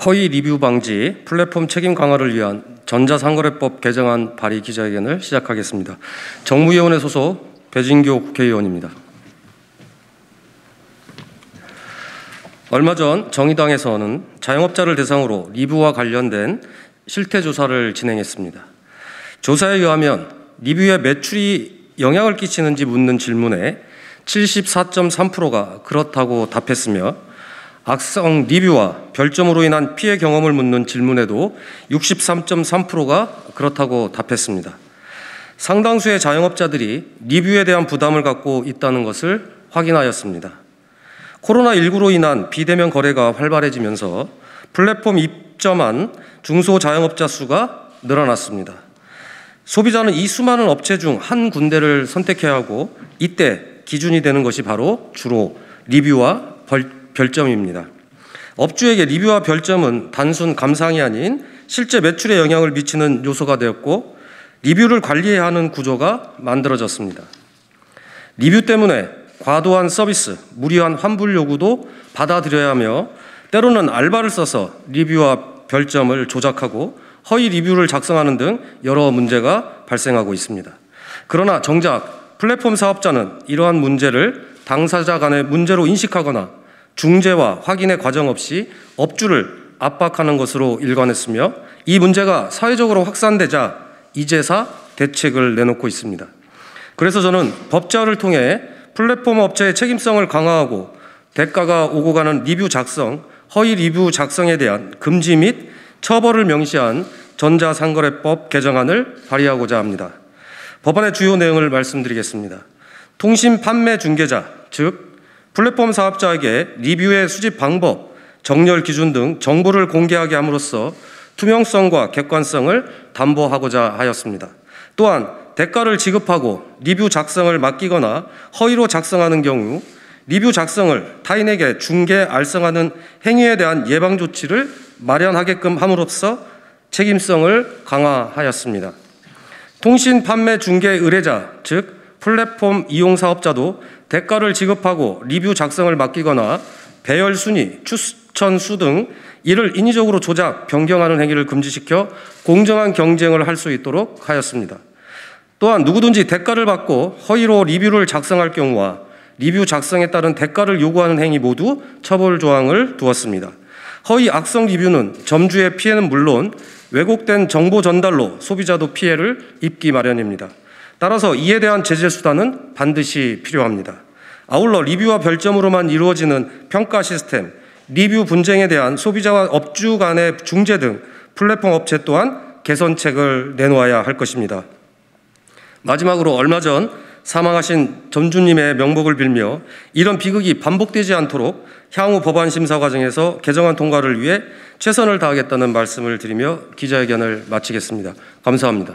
허위 리뷰 방지, 플랫폼 책임 강화를 위한 전자상거래법 개정안 발의 기자회견을 시작하겠습니다. 정무위원회 소속 배진교 국회의원입니다. 얼마 전 정의당에서는 자영업자를 대상으로 리뷰와 관련된 실태조사를 진행했습니다. 조사에 의하면 리뷰의 매출이 영향을 끼치는지 묻는 질문에 74.3%가 그렇다고 답했으며, 악성 리뷰와 별점으로 인한 피해 경험을 묻는 질문에도 63.3%가 그렇다고 답했습니다. 상당수의 자영업자들이 리뷰에 대한 부담을 갖고 있다는 것을 확인하였습니다. 코로나19로 인한 비대면 거래가 활발해지면서 플랫폼 입점한 중소자영업자 수가 늘어났습니다. 소비자는 이 수많은 업체 중 한 군데를 선택해야 하고, 이때 기준이 되는 것이 바로 주로 리뷰와 별점입니다. 업주에게 리뷰와 별점은 단순 감상이 아닌 실제 매출에 영향을 미치는 요소가 되었고, 리뷰를 관리해야 하는 구조가 만들어졌습니다. 리뷰 때문에 과도한 서비스, 무리한 환불 요구도 받아들여야 하며, 때로는 알바를 써서 리뷰와 별점을 조작하고 허위 리뷰를 작성하는 등 여러 문제가 발생하고 있습니다. 그러나 정작 플랫폼 사업자는 이러한 문제를 당사자 간의 문제로 인식하거나 중재와 확인의 과정 없이 업주를 압박하는 것으로 일관했으며, 이 문제가 사회적으로 확산되자 이제사 대책을 내놓고 있습니다. 그래서 저는 법제화를 통해 플랫폼 업체의 책임성을 강화하고 대가가 오고 가는 리뷰 작성, 허위 리뷰 작성에 대한 금지 및 처벌을 명시한 전자상거래법 개정안을 발의하고자 합니다. 법안의 주요 내용을 말씀드리겠습니다. 통신 판매 중개자, 즉 플랫폼 사업자에게 리뷰의 수집 방법, 정렬 기준 등 정보를 공개하게 함으로써 투명성과 객관성을 담보하고자 하였습니다. 또한 대가를 지급하고 리뷰 작성을 맡기거나 허위로 작성하는 경우 리뷰 작성을 타인에게 중개, 알선하는 행위에 대한 예방 조치를 마련하게끔 함으로써 책임성을 강화하였습니다. 통신 판매 중개 의뢰자, 즉 플랫폼 이용 사업자도 대가를 지급하고 리뷰 작성을 맡기거나 배열 순위, 추천 수 등 이를 인위적으로 조작, 변경하는 행위를 금지시켜 공정한 경쟁을 할 수 있도록 하였습니다. 또한 누구든지 대가를 받고 허위로 리뷰를 작성할 경우와 리뷰 작성에 따른 대가를 요구하는 행위 모두 처벌 조항을 두었습니다. 허위 악성 리뷰는 점주의 피해는 물론 왜곡된 정보 전달로 소비자도 피해를 입기 마련입니다. 따라서 이에 대한 제재 수단은 반드시 필요합니다. 아울러 리뷰와 별점으로만 이루어지는 평가 시스템, 리뷰 분쟁에 대한 소비자와 업주 간의 중재 등 플랫폼 업체 또한 개선책을 내놓아야 할 것입니다. 마지막으로 얼마 전 사망하신 전주님의 명복을 빌며 이런 비극이 반복되지 않도록 향후 법안 심사 과정에서 개정안 통과를 위해 최선을 다하겠다는 말씀을 드리며 기자회견을 마치겠습니다. 감사합니다.